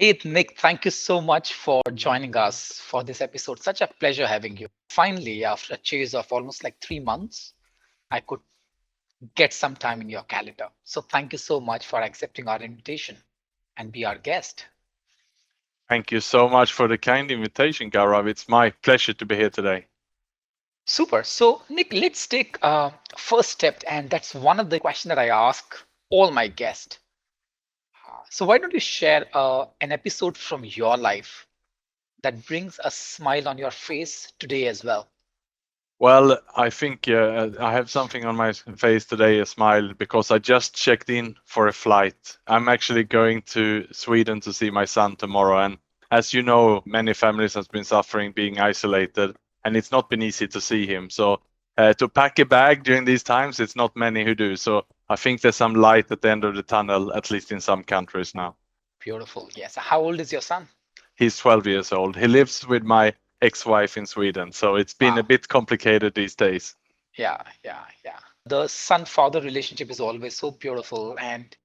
Hey, Nick, thank you so much for joining us for this episode. Such a pleasure having you. Finally, after a chase of almost like 3 months, I could get some time in your calendar. So thank you so much for accepting our invitation and be our guest. Thank you so much for the kind invitation, Gaurav. It's my pleasure to be here today. Super. So, Nick, let's take first step, and that's one of the questions that I ask all my guests. So, why don't you share an episode from your life that brings a smile on your face today as well? Well, I think I have something on my face today, a smile, because I just checked in for a flight. I'm actually going to Sweden to see my son tomorrow. And as you know, many families have been suffering being isolated, and it's not been easy to see him. So to pack a bag during these times, it's not many who do. So I think there's some light at the end of the tunnel, at least in some countries now. Beautiful. Yes. How old is your son? He's 12 years old. He lives with my ex-wife in Sweden, so it's been a Wow. bit complicated these days. Yeah, yeah, yeah. The son-father relationship is always so beautiful. And,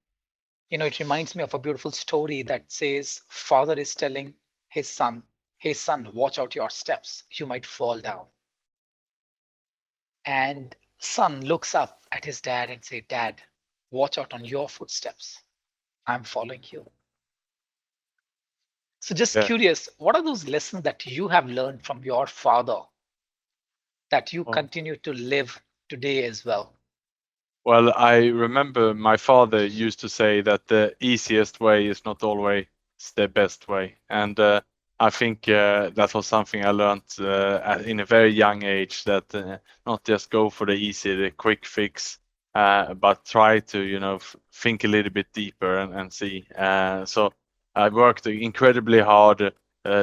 it reminds me of a beautiful story that says father is telling his son, hey, son, watch out your steps. You might fall down. And son looks up at his dad and say, Dad, watch out on your footsteps. I'm following you. So just Yeah. curious, what are those lessons that you have learned from your father that you Well, continue to live today as well? well, I remember my father used to say that the easiest way is not always the best way, and I think that was something I learned in a very young age. That not just go for the easy, the quick fix, but try to think a little bit deeper and see. So I worked incredibly hard,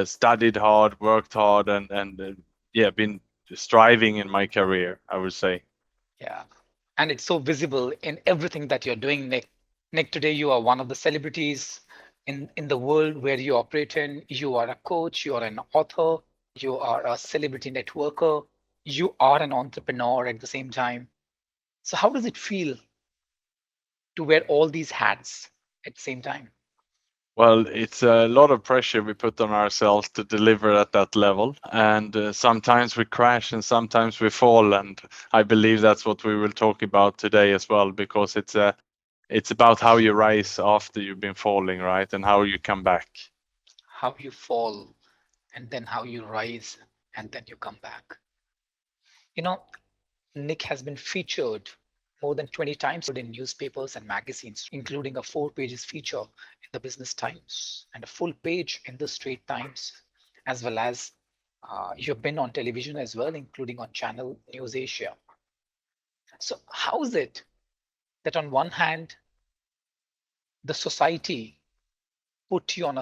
studied hard, worked hard, and yeah, been striving in my career, I would say. Yeah. And it's so visible in everything that you're doing, Nick. Nick, today you are one of the celebrities in the world where you operate in. You are a coach, you are an author, you are a celebrity networker, you are an entrepreneur at the same time. So how does it feel to wear all these hats at the same time? Well, it's a lot of pressure we put on ourselves to deliver at that level. And sometimes we crash and sometimes we fall. And I believe that's what we will talk about today as well, because it's about how you rise after you've been falling, right? And how you come back. How you fall and then how you rise and then you come back. You know, Nick has been featured more than 20 times in newspapers and magazines, including a 4 pages feature in the Business Times and a full page in the Straight Times, as well as you've been on television as well, including on channel News Asia. So, how is it that on one hand, the society put you on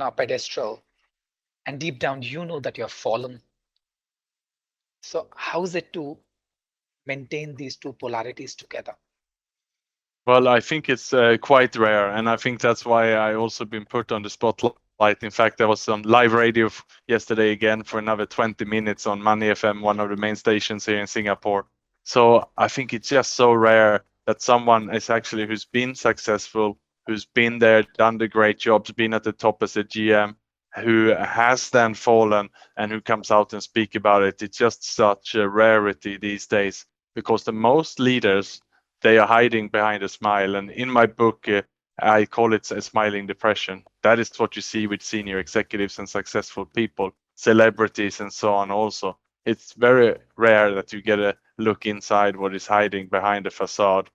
a pedestal, and deep down you know that you're fallen? So, how is it to maintain these two polarities together? Well, I think it's quite rare, and I think that's why I also been put on the spotlight. In fact, I was on live radio yesterday again for another 20 minutes on Money FM, one of the main stations here in Singapore. So I think it's just so rare that someone is actually who's been successful, who's been there, done the great jobs, been at the top as a GM, who has then fallen and who comes out and speak about it. It's just such a rarity these days because the most leaders they are hiding behind a smile. And in my book, I call it a smiling depression. That is what you see with senior executives and successful people, celebrities, and so on. Also, it's very rare that you get a look inside what is hiding behind the facade.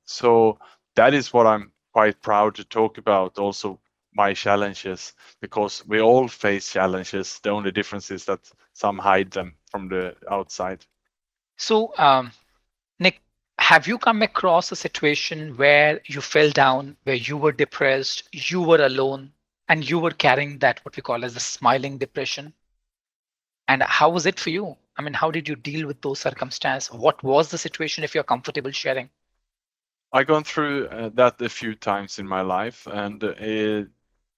So that is what I'm quite proud to talk about. Also, my challenges, because we all face challenges. The only difference is that some hide them from the outside. So, Nick, have you come across a situation where you fell down, where you were depressed, you were alone, and you were carrying that what we call as the smiling depression? And how was it for you? I mean, how did you deal with those circumstances? What was the situation if you're comfortable sharing? I gone through that a few times in my life, and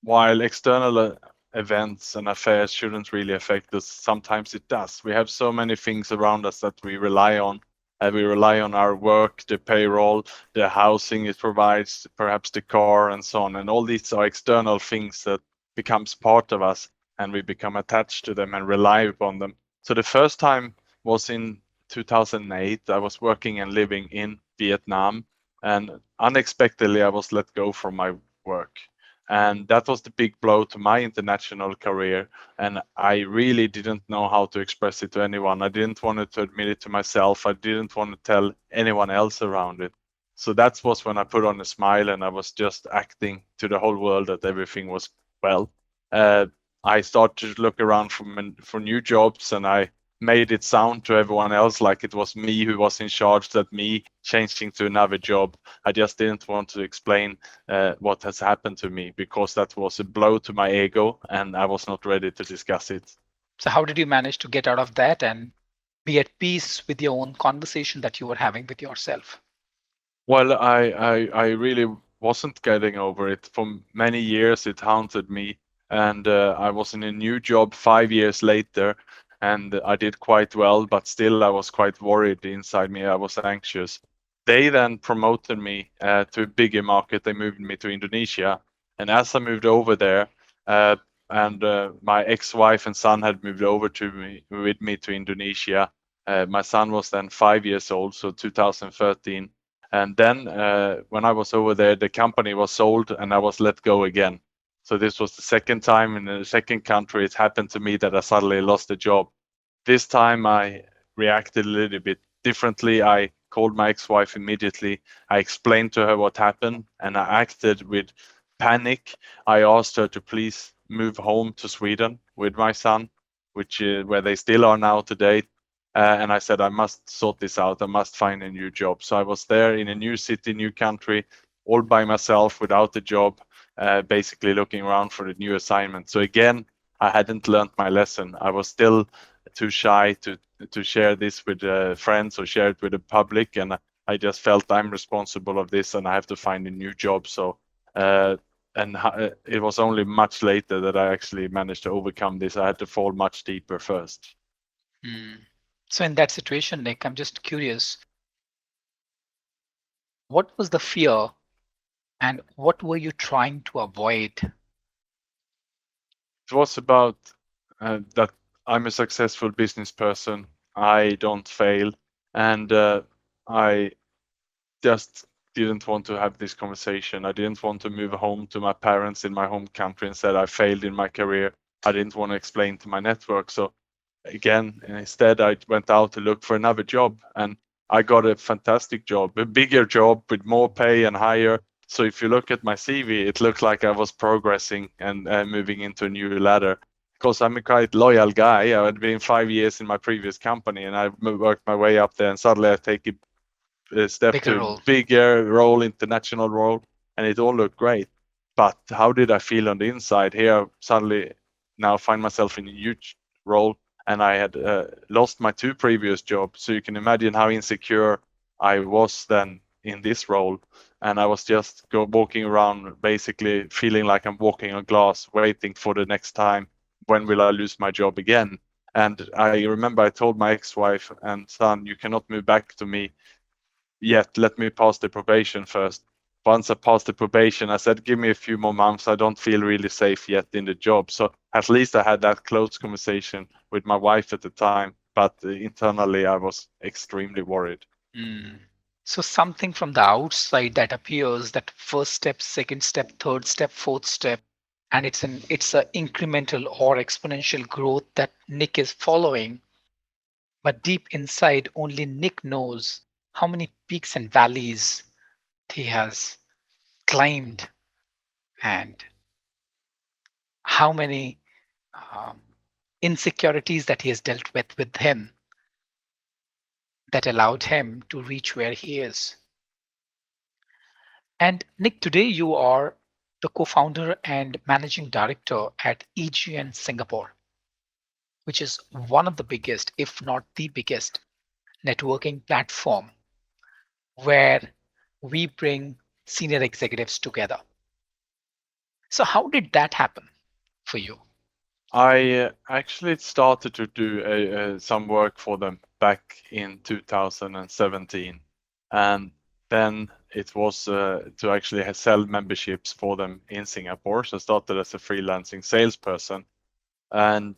while external events and affairs shouldn't really affect us, sometimes it does. We have so many things around us that we rely on, We rely on our work, the payroll, the housing it provides, perhaps the car, and so on. And all these are external things that becomes part of us, and we become attached to them and rely upon them. So the first time was in 2008. I was working and living in Vietnam, and unexpectedly I was let go from my work. And that was the big blow to my international career. And I really didn't know how to express it to anyone. I didn't want to admit it to myself. I didn't want to tell anyone else around it. So that was when I put on a smile and I was just acting to the whole world that everything was well. Uh, I started to look around for new jobs, and I made it sound to everyone else like it was me who was in charge, that me changing to another job. I just didn't want to explain what has happened to me, because that was a blow to my ego and I was not ready to discuss it. So, how did you manage to get out of that and be at peace with your own conversation that you were having with yourself? Well, I really wasn't getting over it. For many years, it haunted me. And I was in a new job 5 years later, and I did quite well, but still I was quite worried inside me. I was anxious. They then promoted me to a bigger market. They moved me to Indonesia. And as I moved over there, uh, and my ex-wife and son had moved over to me with me to Indonesia. My son was then 5 years old, so 2013. And then when I was over there, the company was sold and I was let go again. So this was the second time in the second country it happened to me that I suddenly lost a job. This time I reacted a little bit differently. I called my ex-wife immediately. I explained to her what happened and I acted with panic. I asked her to please move home to Sweden with my son, which is where they still are now today. And I said, I must sort this out. I must find a new job. So I was there in a new city, new country, all by myself without a job, basically looking around for a new assignment. So again, I hadn't learned my lesson. I was still too shy to share this with friends or share it with the public, and I just felt I'm responsible of this, and I have to find a new job. So, it was only much later that I actually managed to overcome this. I had to fall much deeper first. Hmm. So, in that situation, Nick, I'm just curious, what was the fear and what were you trying to avoid? It was about that I'm a successful business person. I don't fail, and I just didn't want to have this conversation. I didn't want to move home to my parents in my home country and said I failed in my career. I didn't want to explain to my network. So again, instead, I went out to look for another job, and I got a fantastic job, a bigger job with more pay and higher. So if you look at my CV, it looked like I was progressing and moving into a new ladder. Because I'm a quite loyal guy. I had been 5 years in my previous company, and I worked my way up there. And suddenly, I take a step Bigger to role. bigger role, international role, and it all looked great. But how did I feel on the inside? Here, suddenly, now find myself in a huge role, and I had lost my two previous jobs. So you can imagine how insecure I was then in this role, and I was just walking around, basically feeling like I'm walking on glass, waiting for the next time. When will I lose my job again? And I remember I told my ex-wife and son, you cannot move back to me yet. Let me pass the probation first. Once I passed the probation, I said, give me a few more months. I don't feel really safe yet in the job. So at least I had that close conversation with my wife at the time. But internally, I was extremely worried. Hmm. So, something from the outside that appears, that first step, second step, third step, fourth step, and it's a incremental or exponential growth that Nick is following. But deep inside, only Nick knows how many peaks and valleys he has climbed and how many um, insecurities that he has dealt with him that allowed him to reach where he is. And Nick, today you are the co founder and managing director at EGN Singapore, which is one of the biggest, if not the biggest, networking platform where we bring senior executives together. So, how did that happen for you? I actually started to do some work for them back in 2017, and then it was to actually sell memberships for them in Singapore. So I started as a freelancing salesperson, and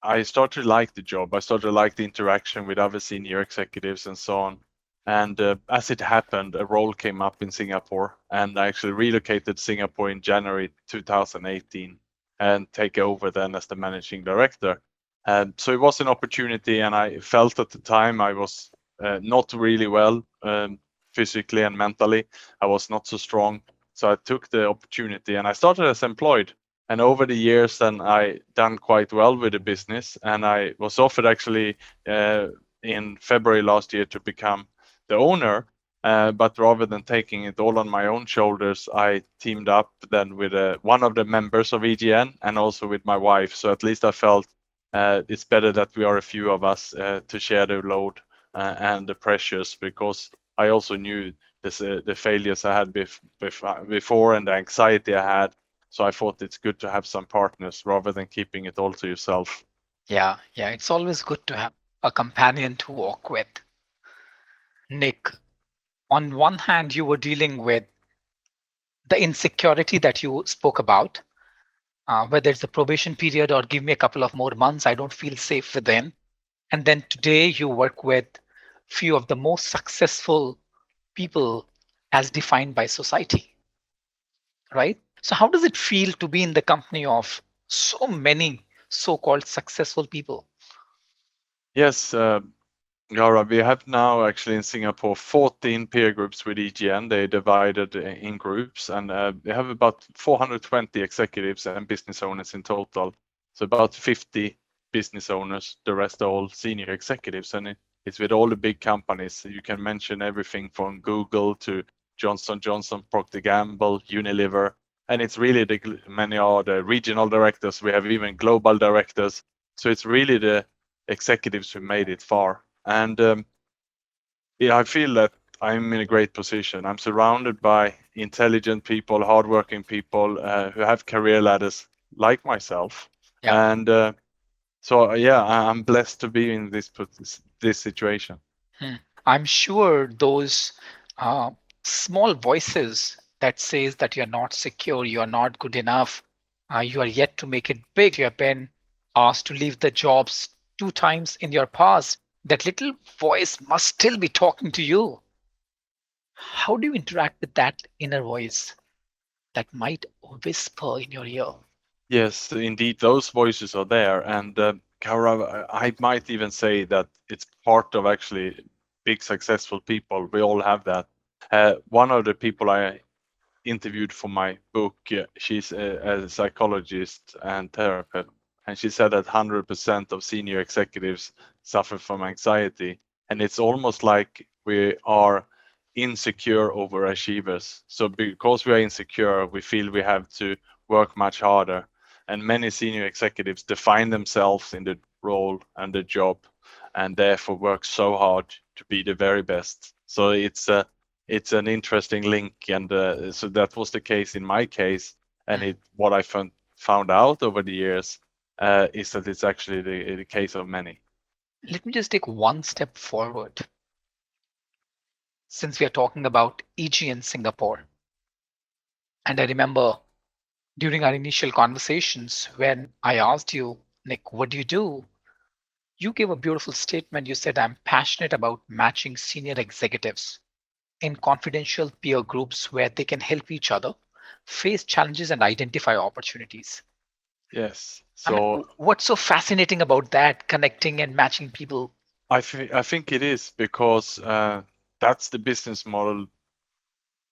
I started to like the job. I started to like the interaction with other senior executives and so on. And as it happened, a role came up in Singapore, and I actually relocated to Singapore in January 2018 and take over then as the managing director. And so it was an opportunity, and I felt at the time I was not really well physically and mentally. I was not so strong. So I took the opportunity and I started as employed, and over the years, then I done quite well with the business, and I was offered actually in February last year to become the owner. But rather than taking it all on my own shoulders, I teamed up then with one of the members of EGN and also with my wife. So at least I felt it's better that we are a few of us to share the load and the pressures, because I also knew the failures I had before and the anxiety I had. So I thought it's good to have some partners rather than keeping it all to yourself. Yeah, yeah, it's always good to have a companion to walk with. Nick, on one hand, you were dealing with the insecurity that you spoke about, whether it's a probation period or give me a couple of more months, I don't feel safe within. And then today you work with few of the most successful people as defined by society, right? So how does it feel to be in the company of so many so-called successful people? Yes, Gaurav, we have now actually in Singapore 14 peer groups with EGN. They divided in groups, and we have about 420 executives and business owners in total. So about 50 business owners, the rest are all senior executives, and it's with all the big companies. You can mention everything from Google to Jonsson, Procter Gamble, Unilever, and it's really many are the regional directors. We have even global directors. So it's really the executives who made it far. And yeah, I feel that I'm in a great position. I'm surrounded by intelligent people, hardworking people who have career ladders like myself. Yeah. And yeah, I'm blessed to be in this situation. Hmm. I'm sure those uh, small voices that says that you're not secure, you're not good enough, you are yet to make it big, you have been asked to leave the jobs 2 times in your past, that little voice must still be talking to you. How do you interact with that inner voice that might whisper in your ear? Yes, indeed, those voices are there. And Gaurav, I might even say that it's part of actually big successful people. We all have that. One of the people I interviewed for my book, she's a psychologist and therapist, and she said that 100% of senior executives suffer from anxiety, and it's almost like we are insecure overachievers. So because we are insecure, we feel we have to work much harder, and many senior executives define themselves in the role and the job, and therefore work so hard to be the very best. So it's an interesting link, and so that was the case in my case. And Hmm. what I found out over the years is that it's actually the case of many. Let me just take one step forward. Since we are talking about EG in Singapore, and I remember during our initial conversations when I asked you, Nick, what do you do? You gave a beautiful statement. You said, I'm passionate about matching senior executives in confidential peer groups where they can help each other face challenges and identify opportunities. Yes. I mean, So what's so fascinating about that, connecting and matching people? I think it is because that's the business model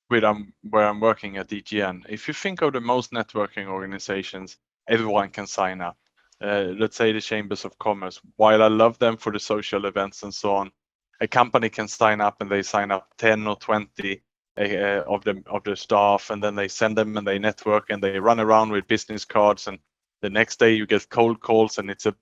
where I'm working at EGN. If you think of the most networking organizations, everyone can sign up. Let's say the chambers of commerce. While I love them for the social events and so on, a company can sign up and they sign up 10 or 20 of the staff, and then they send them and they network and they run around with business cards, and the next day you get cold calls, and it's a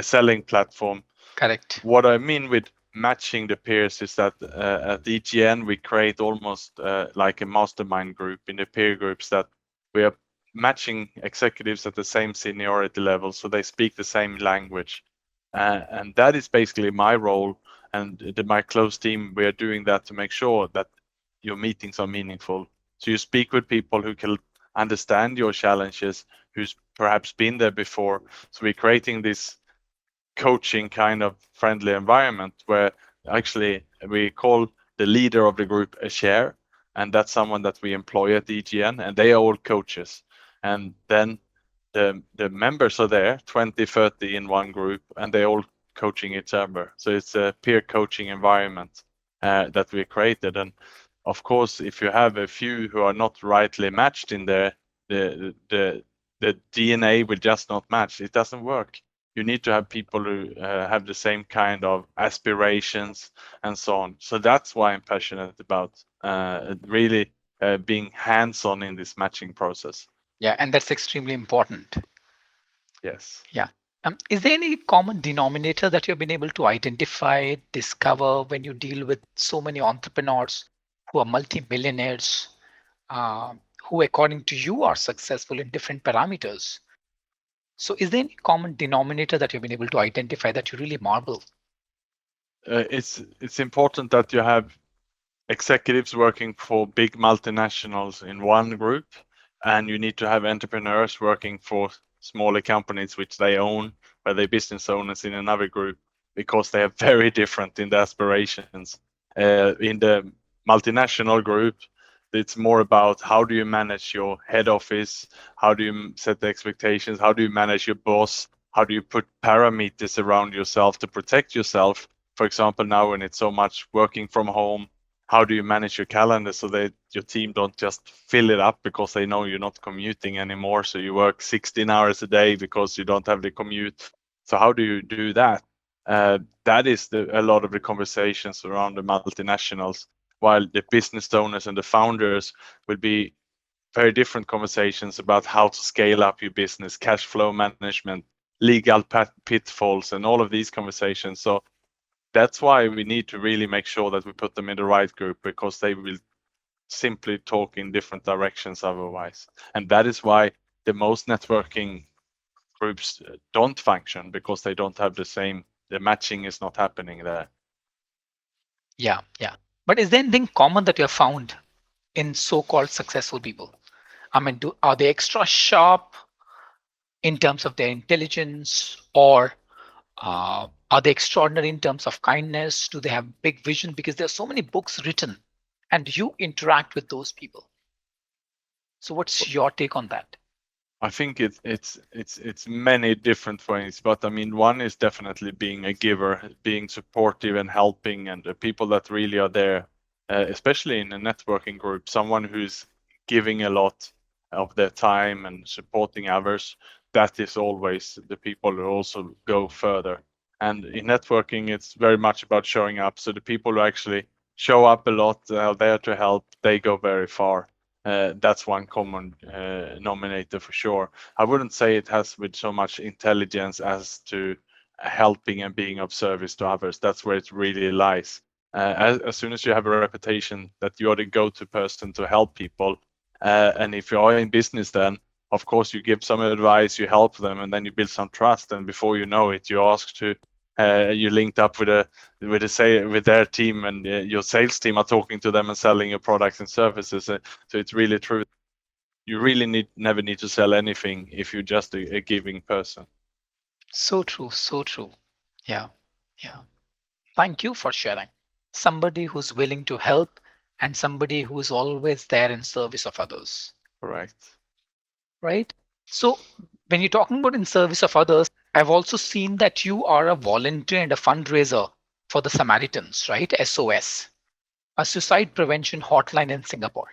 selling platform. Correct. What I mean with matching the peers is that at EGN we create almost like a mastermind group in the peer groups, that we are matching executives at the same seniority level so they speak the same language. And that is basically my role and my close team. We are doing that to make sure that your meetings are meaningful. So you speak with people who can understand your challenges, who's perhaps been there before. So we're creating this coaching kind of friendly environment where actually we call the leader of the group a chair, and that's someone that we employ at EGN, and they are all coaches. And then the members are there, 20, 30 in one group, and they all coaching each other. So it's a peer coaching environment that we created. And of course, if you have a few who are not rightly matched in there, the DNA will just not match. It doesn't work. You need to have people who have the same kind of aspirations and so on. So that's why I'm passionate about really being hands-on in this matching process. Yeah, and that's extremely important. Yes. Yeah. Is there any common denominator that you've been able to identify, discover when you deal with so many entrepreneurs who are multimillionaires, uh, who, according to you, are successful in different parameters? So, is there any common denominator that you've been able to identify that you really marvel? It's important that you have executives working for big multinationals in one group, and you need to have entrepreneurs working for smaller companies which they own, where they business owners in another group, because they are very different in the aspirations. In the multinational group, it's more about how do you manage your head office, how do you set the expectations, how do you manage your boss, how do you put parameters around yourself to protect yourself. For example, now when it's so much working from home, how do you manage your calendar so that your team don't just fill it up because they know you're not commuting anymore, so you work 16 hours a day because you don't have the commute. So how do you do that? That is a lot of the conversations around the multinationals, while the business owners and the founders will be very different conversations about how to scale up your business, cash flow management, legal pitfalls, and all of these conversations. So that's why we need to really make sure that we put them in the right group, because they will simply talk in different directions otherwise. And that is why the most networking groups don't function, because they don't have the matching is not happening there. Yeah, yeah. But is there anything common that you have found in so-called successful people? I mean, are they extra sharp in terms of their intelligence, or are they extraordinary in terms of kindness? Do they have big vision? Because there are so many books written, and you interact with those people. So, what's your take on that? I think it's many different ways, but I mean, one is definitely being a giver, being supportive and helping, and the people that really are there, especially in a networking group, someone who's giving a lot of their time and supporting others. That is always the people who also go further. And in networking, it's very much about showing up. So the people who actually show up a lot, are there to help, they go very far. That's one common nominator for sure. I wouldn't say it has with so much intelligence as to helping and being of service to others. That's where it really lies. As soon as you have a reputation that you are the go-to person to help people, and if you are in business, then of course you give some advice, you help them, and then you build some trust. And before you know it, you ask to you linked up with their team, and your sales team are talking to them and selling your products and services. So it's really true. You really never need to sell anything if you're just a giving person. So true, so true. Yeah, yeah. Thank you for sharing. Somebody who's willing to help and somebody who is always there in service of others, Correct. right? So, when you're talking about in service of others, I've also seen that you are a volunteer and a fundraiser for the Samaritans, right? SOS, a suicide prevention hotline in Singapore.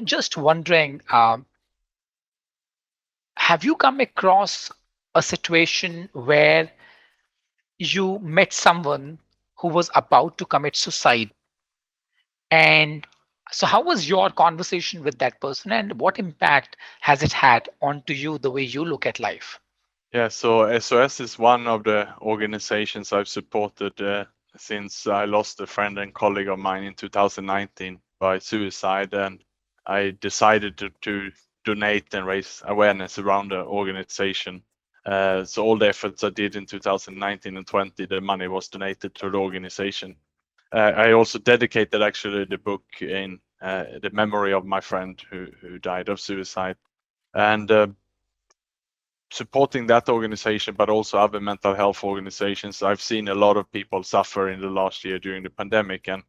Just wondering, have you come across a situation where you met someone who was about to commit suicide? And so, how was your conversation with that person, and what impact has it had onto you, the way you look at life? Yeah, so SOS is one of the organizations I've supported since I lost a friend and colleague of mine in 2019 by suicide, and I decided to donate and raise awareness around the organization. So all the efforts I did in 2019 and 20, the money was donated to the organization. I also dedicated actually the book in the memory of my friend who died of suicide, and supporting that organization, but also other mental health organizations. I've seen a lot of people suffer in the last year during the pandemic, and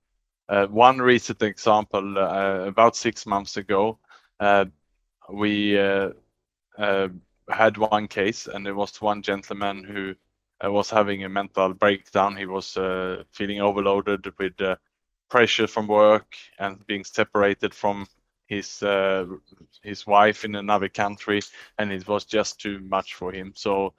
one recent example, about 6 months ago, we had one case, and there was one gentleman who was having a mental breakdown. He was feeling overloaded with pressure from work and being separated from his wife in another country, and it was just too much for him. So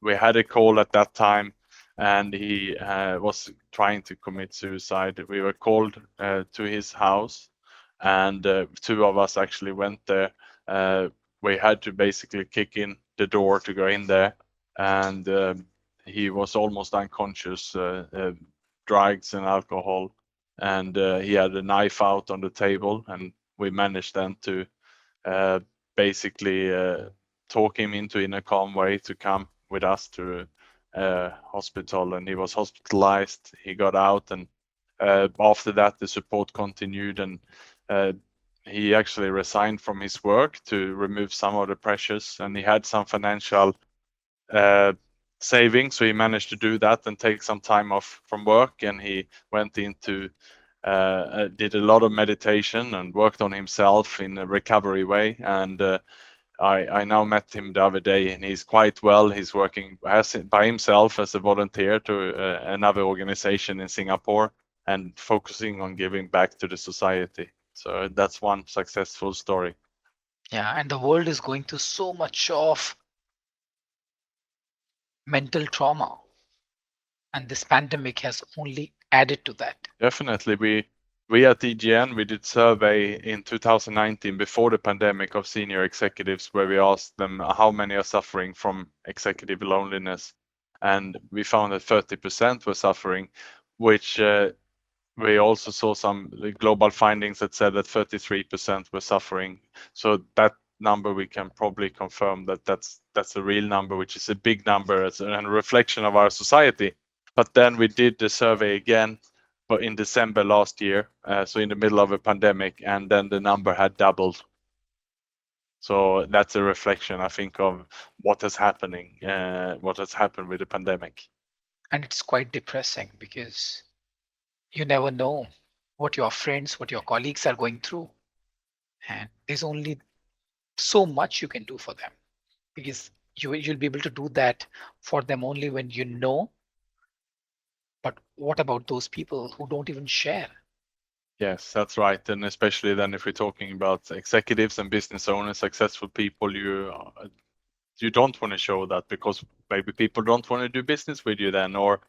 we had a call at that time, and he was trying to commit suicide. We were called to his house, and two of us actually went there. We had to basically kick in the door to go in there, and he was almost unconscious, drugs and alcohol, and he had a knife out on the table, and we managed then to basically talk him into in a calm way to come with us to hospital, and he was hospitalized. He got out, and after that the support continued, and he actually resigned from his work to remove some of the pressures, and he had some financial savings, so he managed to do that and take some time off from work, and he went into did a lot of meditation and worked on himself in a recovery way. And I now met him the other day, and he's quite well. He's working by himself as a volunteer to another organization in Singapore, and focusing on giving back to the society. So that's one successful story. Yeah, and the world is going through so much of mental trauma, and this pandemic has only added to that. Definitely. We at EGN, we did survey in 2019 before the pandemic of senior executives, where we asked them how many are suffering from executive loneliness. And we found that 30% were suffering, which we also saw some global findings that said that 33% were suffering. So that number we can probably confirm that that's a real number, which is a big number and a reflection of our society. But then we did the survey again, but in December last year, so in the middle of a pandemic, and then the number had doubled. So that's a reflection, I think, of what has happened with the pandemic. And it's quite depressing because you never know what your friends, what your colleagues are going through. And there's only so much you can do for them, because you'll be able to do that for them only when you know. But what about those people who don't even share? Yes, that's right. And especially then if we're talking about executives and business owners, successful people, you don't want to show that, because maybe people don't want to do business with you then, or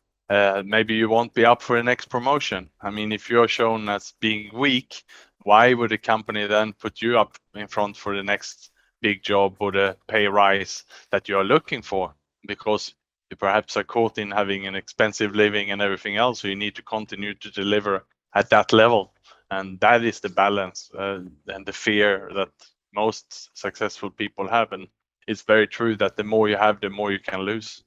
maybe you won't be up for the next promotion. I mean, if you're shown as being weak, why would a company then put you up in front for the next big job or the pay rise that you are looking for? Because you perhaps are caught in having an expensive living and everything else, so you need to continue to deliver at that level. And that is the balance and the fear that most successful people have. And it's very true that the more you have, the more you can lose.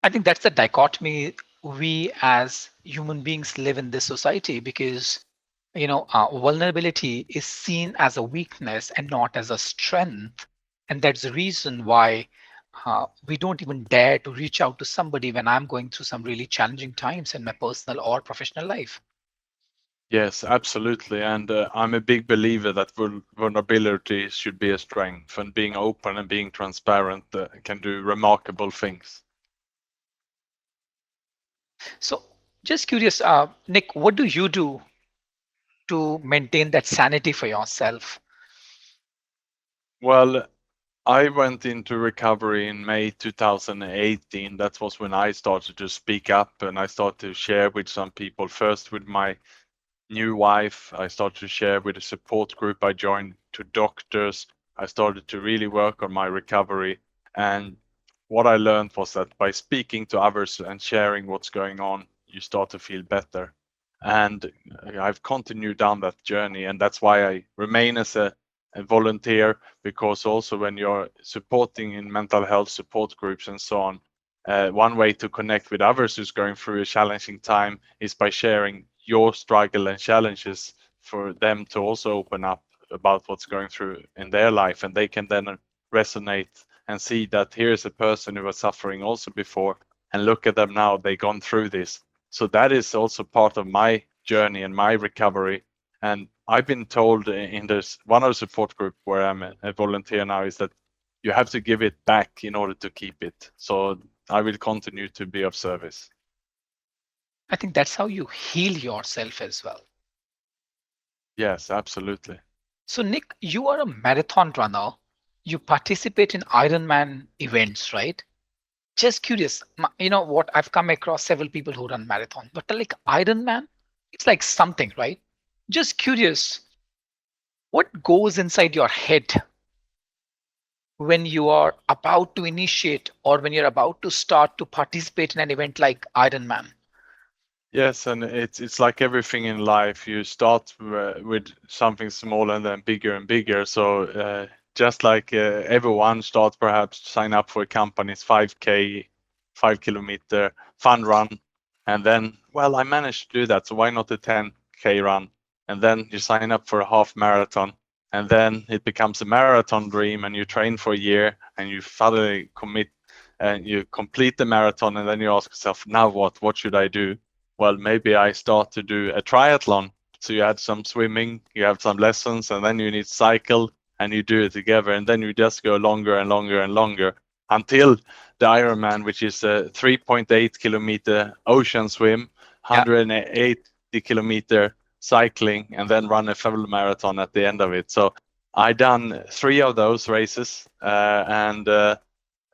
I think that's the dichotomy we as human beings live in this society, because vulnerability is seen as a weakness and not as a strength. And that's the reason why we don't even dare to reach out to somebody when I'm going through some really challenging times in my personal or professional life. Yes, absolutely. And I'm a big believer that vulnerability should be a strength, and being open and being transparent can do remarkable things. So, just curious, Nick, what do you do to maintain that sanity for yourself? Well, I went into recovery in May 2018. That was when I started to speak up, and I started to share with some people, first with my new wife. I started to share with a support group I joined, to doctors. I started to really work on my recovery. And what I learned was that by speaking to others and sharing what's going on, you start to feel better. And I've continued down that journey. And that's why I remain as a volunteer, because also when you're supporting in mental health support groups and so on, one way to connect with others who's going through a challenging time is by sharing your struggle and challenges for them to also open up about what's going through in their life, and they can then resonate and see that here's a person who was suffering also before, and look at them now, they've gone through this. So that is also part of my journey and my recovery. And I've been told in this one of the support group where I'm a volunteer now is that you have to give it back in order to keep it. So I will continue to be of service. I think that's how you heal yourself as well. Yes, absolutely. So, Nick, you are a marathon runner. You participate in Ironman events, right? Just curious, you know what? I've come across several people who run marathon, but like Ironman, it's like something, right? Just curious, what goes inside your head when you are about to initiate or when you're about to start to participate in an event like Ironman? Yes, and it's like everything in life. You start with something small and then bigger and bigger. So just like everyone starts, perhaps sign up for a company's 5K, 5 kilometer fun run, and then well, I managed to do that. So why not a 10K run? And then you sign up for a half marathon, and then it becomes a marathon dream, and you train for a year, and you finally commit, and you complete the marathon, and then you ask yourself, now what? What should I do? Well, maybe I start to do a triathlon. So you had some swimming, you have some lessons, and then you need cycle, and you do it together, and then you just go longer and longer and longer until the Ironman, which is a 3.8 kilometer ocean swim, Yeah. 180 kilometer cycling, and then run a full marathon at the end of it. So I done 3 of those races, and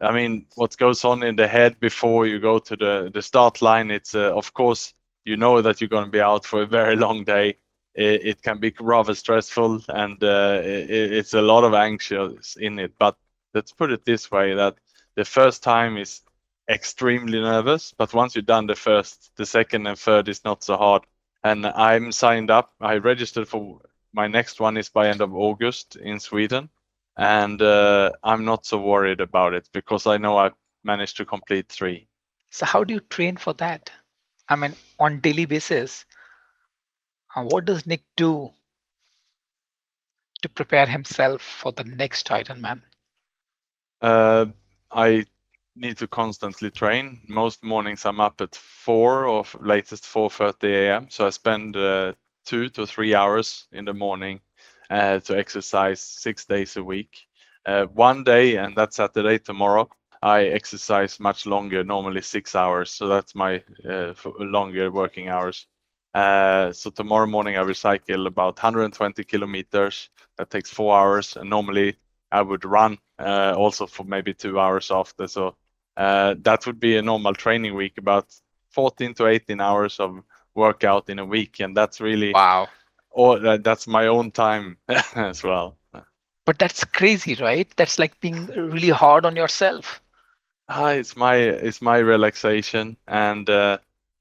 I mean, what goes on in the head before you go to the start line, it's of course, you know that you're going to be out for a very long day. It can be rather stressful, and it's a lot of anxious in it. But let's put it this way, that the first time is extremely nervous, but once you've done the first, the second and third is not so hard. And I'm signed up. I registered for my next one is by end of August in Sweden, and I'm not so worried about it because I know I managed to complete 3. So, how do you train for that? I mean, on daily basis, what does Nick do to prepare himself for the next Ironman? Uh, I need to constantly train. Most mornings I'm up at 4 or latest 4:30 a.m. So I spend 2 to 3 hours in the morning to exercise 6 days a week. One day, and that's Saturday tomorrow, I exercise much longer, normally 6 hours. So that's my longer working hours. So tomorrow morning I will cycle about 120 kilometers. That takes 4 hours, and normally I would run also for maybe 2 hours after. So that would be a normal training week, about 14 to 18 hours of workout in a week, and that's really, Wow. or that's my own time as well. But that's crazy, right? That's like being really hard on yourself. It's my relaxation, and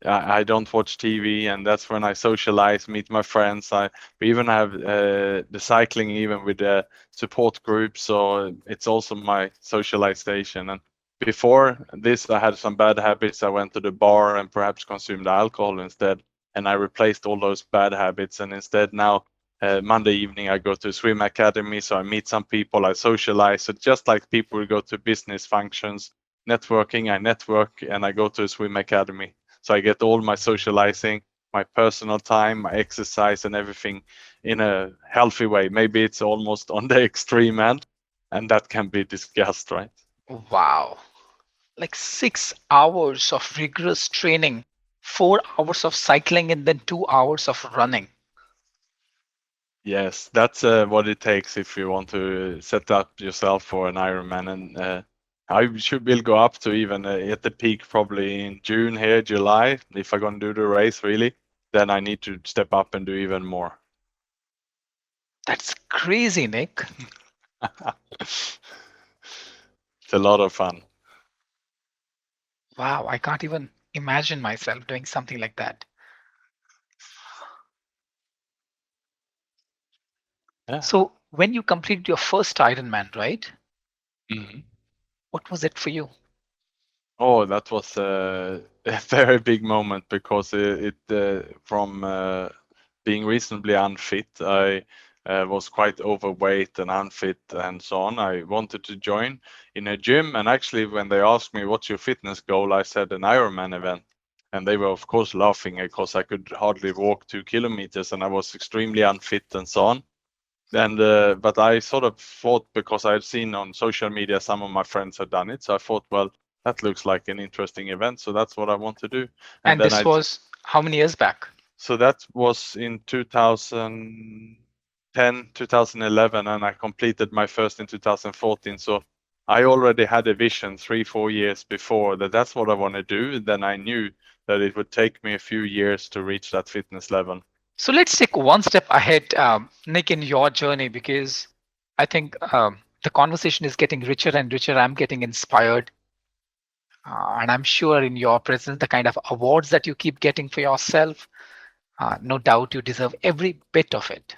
I don't watch TV, and that's when I socialize, meet my friends. We even have the cycling even with the support group, so it's also my socialization. And before this, I had some bad habits. I went to the bar and perhaps consumed alcohol instead, and I replaced all those bad habits. And instead now, Monday evening, I go to a swim academy, so I meet some people, I socialize. So just like people go to business functions, networking, I network, and I go to a swim academy. So I get all my socializing, my personal time, my exercise, and everything in a healthy way. Maybe it's almost on the extreme end, and that can be discussed, right? Wow. Like 6 hours of rigorous training, 4 hours of cycling, and then 2 hours of running. Yes, that's what it takes if you want to set up yourself for an Ironman. And I should will go up to even at the peak probably in June here, July. If I'm going to do the race really, then I need to step up and do even more. That's crazy, Nick. It's a lot of fun. Wow, I can't even imagine myself doing something like that. Yeah. So, when you completed your first Ironman, right? Mhm. What was it for you? Oh, that was a very big moment because from being reasonably unfit, I was quite overweight and unfit and so on. I wanted to join in a gym, and actually, when they asked me what's your fitness goal, I said an Ironman event, and they were of course laughing because I could hardly walk 2 kilometers and I was extremely unfit and so on. And but I sort of thought, because I had seen on social media some of my friends had done it, so I thought, well, that looks like an interesting event, so that's what I want to do. And And then this was how many years back? so that was in 2010, 2011, and I completed my first in 2014. So I already had a vision 3, 4 years before that that's what I want to do. Then I knew that it would take me a few years to reach that fitness level. So let's take one step ahead, Nick, in your journey, because I think the conversation is getting richer and richer. I'm getting inspired. And I'm sure in your presence, the kind of awards that you keep getting for yourself, no doubt you deserve every bit of it.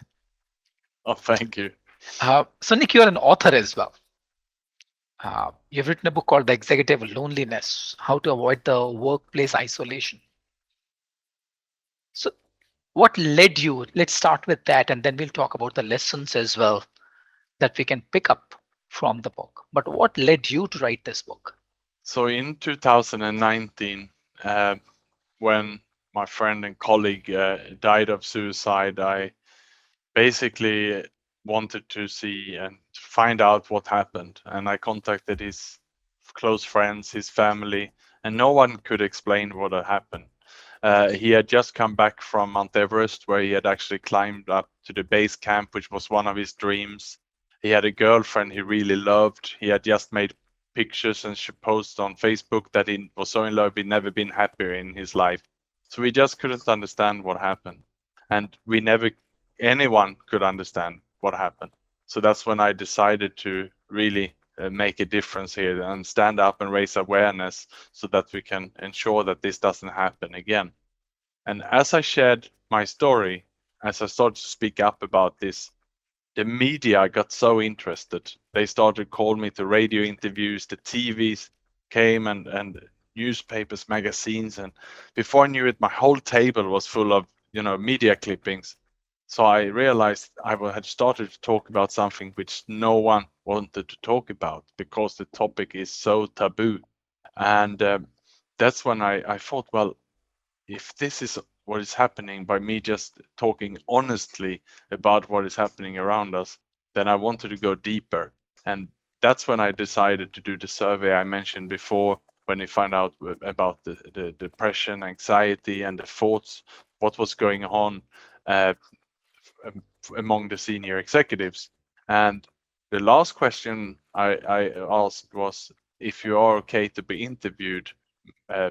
Oh, thank you. So, Nick, you're an author as well. You've written a book called The Executive Loneliness: How to Avoid the Workplace Isolation. So, what led you? Let's start with that, and then we'll talk about the lessons as well that we can pick up from the book. But what led you to write this book? So in 2019, uh, when my friend and colleague died of suicide, I basically wanted to see and find out what happened. And I contacted his close friends, his family, and no one could explain what had happened. He had just come back from Mount Everest, where he had actually climbed up to the base camp, which was one of his dreams. He had a girlfriend he really loved. He had just made pictures and posts on Facebook that he was so in love he'd never been happier in his life. So we just couldn't understand what happened. And we never, anyone could understand what happened. So that's when I decided to really make a difference here and stand up and raise awareness so that we can ensure that this doesn't happen again. And as I shared my story, as I started to speak up about this, the media got so interested. They started calling me to radio interviews, the TVs came and newspapers, magazines, and before I knew it, my whole table was full of, media clippings. So I realized had started to talk about something which no one wanted to talk about because the topic is so taboo. And that's when I thought, well, if this is what is happening by me just talking honestly about what is happening around us, then I wanted to go deeper. And that's when I decided to do the survey I mentioned before, when I found out about the depression, anxiety, and the thoughts, what was going on uh, among the senior executives. And the last question I asked was, if you are okay to be interviewed,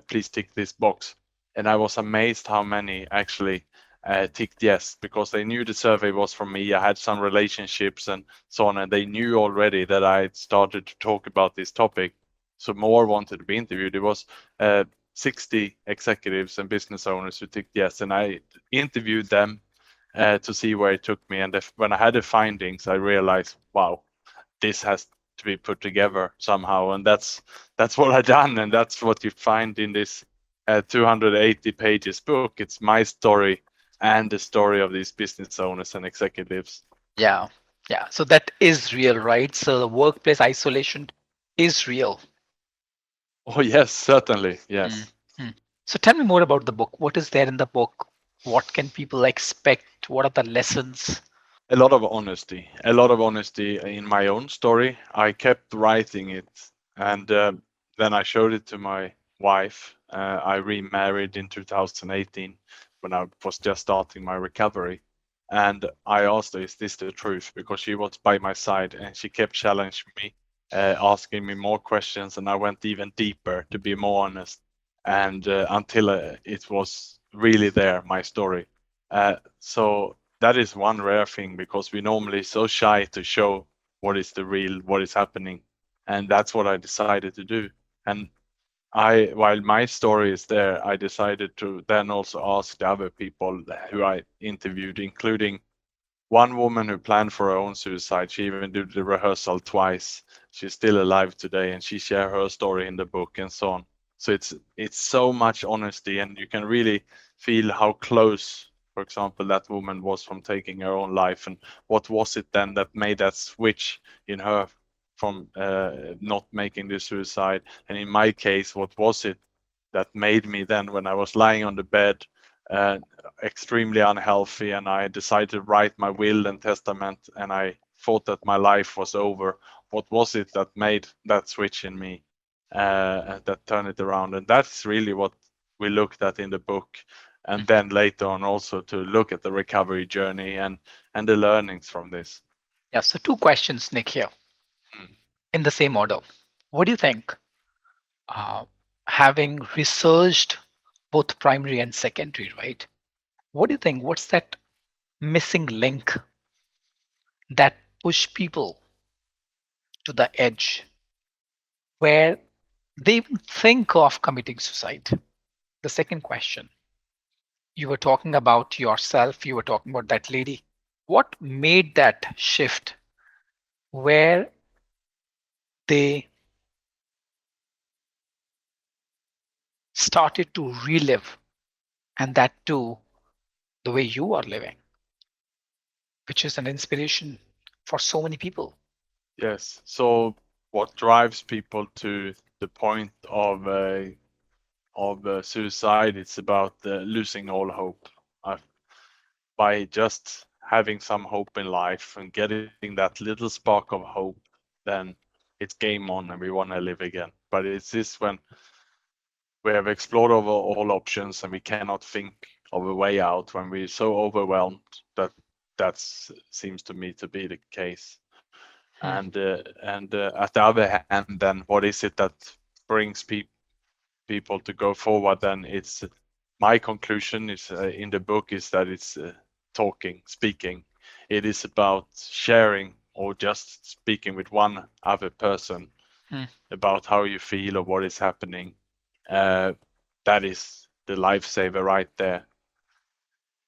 please tick this box. And I was amazed how many actually ticked yes, because they knew the survey was from me. I had some relationships and so on, and they knew already that I had started to talk about this topic. So more wanted to be interviewed. It was 60 executives and business owners who ticked yes, and I interviewed them to see where it took me. And when I had the findings, I realized, wow, this has to be put together somehow, and that's what I done, and that's what you find in this 280 pages book. It's my story and the story of these business owners and executives. Yeah, yeah. So that is real, right? So the workplace isolation is real. Oh yes, certainly, Mm, yes. mm. So tell me more about the book. What is there in the book? What can people expect? What are the lessons? A lot of honesty in my own story. I kept writing it, and then I showed it to my wife. I remarried in 2018 when I was just starting my recovery, and I asked her, "Is this the truth?" Because she was by my side, and she kept challenging me, asking me more questions, and I went even deeper to be more honest, and until it was really there, my story. So that is one rare thing, because we normally so shy to show what is the real, what is happening, and that's what I decided to do. And while my story is there, I decided to then also ask the other people who I interviewed, including one woman who planned for her own suicide. She even did the rehearsal twice. She's still alive today, and she shared her story in the book and so on. So it's so much honesty, and you can really feel how close, for example, that woman was from taking her own life, and what was it then that made that switch in her from not making the suicide. And in my case, what was it that made me then, when I was lying on the bed, uh, extremely unhealthy, and I decided to write my will and testament, and I thought that my life was over. What was it that made that switch in me, that turned it around? And that's really what we looked at in the book, and Mhm. then later on also to look at the recovery journey and the learnings from this. Yeah. So two questions, Nick, here Mm. in the same order. What do you think? Uh, Having researched both primary and secondary, right? What do you think? What's that missing link that push people to the edge where they even think of committing suicide? The second question, you were talking about yourself, you were talking about that lady. What made that shift where they started to relive, and that too, the way you are living, which is an inspiration for so many people? Yes. So what drives people to the point of suicide? It's about losing all hope. Uh, by just having some hope in life and getting that little spark of hope, then it's game on and we want to live again. But it's this when we have explored over all options and we cannot think of a way out, when we're so overwhelmed, that that seems to me to be the case. Hmm. And at the other hand, then what is it that brings people to go forward? Then it's my conclusion is in the book is that it's talking, speaking. It is about sharing or just speaking with one other person Hmm. about how you feel or what is happening. Uh, that is the lifesaver right there.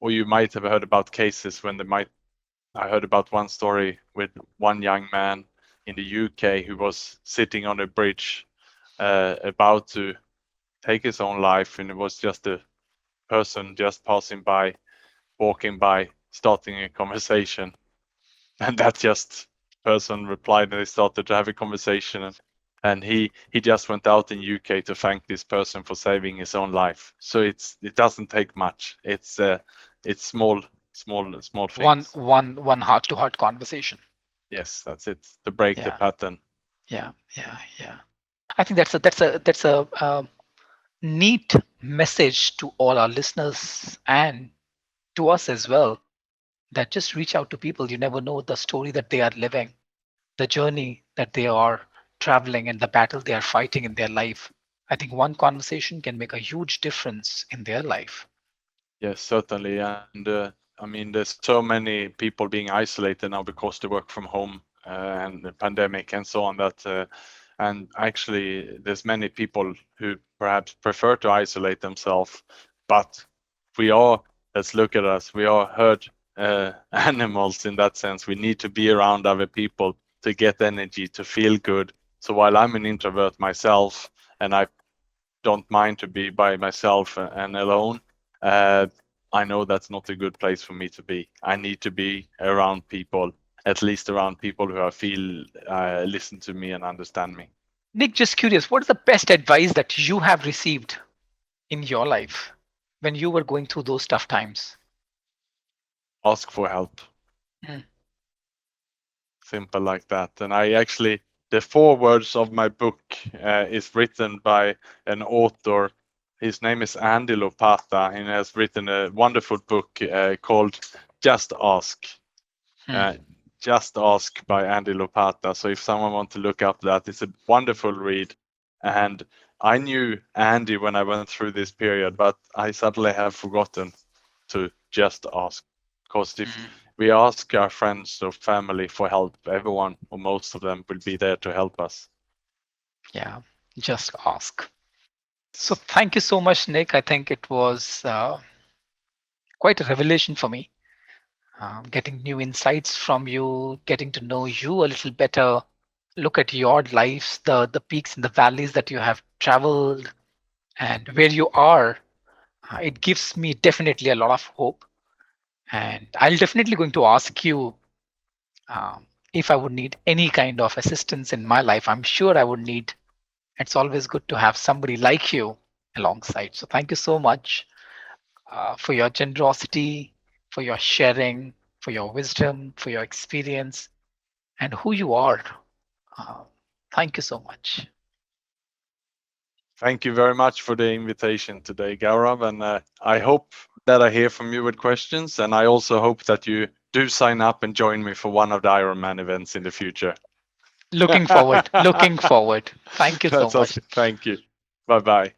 Or you might have heard about cases when they might. I heard about one story with one young man in the UK who was sitting on a bridge about to take his own life, and it was just a person just passing by, walking by, starting a conversation, and that just person replied, and they started to have a conversation, and he just went out in UK to thank this person for saving his own life. So it doesn't take much. It's small One, things. one heart-to-heart conversation. Yes, that's it. To break the Yeah, pattern. yeah, yeah, yeah. I think that's a neat message to all our listeners and to us as well. That just reach out to people. You never know the story that they are living, the journey that they are traveling, and the battle they are fighting in their life. I think one conversation can make a huge difference in their life. Yes, certainly. And I mean, there's so many people being isolated now because they work from home and the pandemic and so on. And actually, there's many people who perhaps prefer to isolate themselves. But we are, let's look at us, we are herd animals in that sense. We need to be around other people to get energy, to feel good. So while I'm an introvert myself, and I don't mind to be by myself and alone, uh, I know that's not a good place for me to be. I need to be around people, at least around people who I feel listen to me and understand me. Nick, just curious, what is the best advice that you have received in your life when you were going through those tough times? Ask for help. Mm. Simple like that. And I actually, the forewords of my book is written by an author. His name is Andy Lopata, and he has written a wonderful book called Just Ask. Mm. Uh, Just Ask by Andy Lopata. So if someone wants to look up that, it's a wonderful read. And I knew Andy when I went through this period, but I suddenly have forgotten to just ask. Because if Mm. we ask our friends or family for help, everyone or most of them will be there to help us. Yeah, just ask. So thank you so much, Nick. I think it was quite a revelation for me. getting new insights from you, getting to know you a little better, look at your lives, the peaks and the valleys that you have traveled and where you are. It gives me definitely a lot of hope. And I'll definitely going to ask you if I would need any kind of assistance in my life. I'm sure I would need. It's always good to have somebody like you alongside. So thank you so much for your generosity, for your sharing, for your wisdom, for your experience, and who you are. Uh, Thank you so much. Thank you very much for the invitation today, Gaurav. And I hope that I hear from you with questions. And I also hope that you do sign up and join me for one of the Ironman events in the future. Looking forward. Looking forward. Thank you so That's much. awesome. Thank you. Bye bye.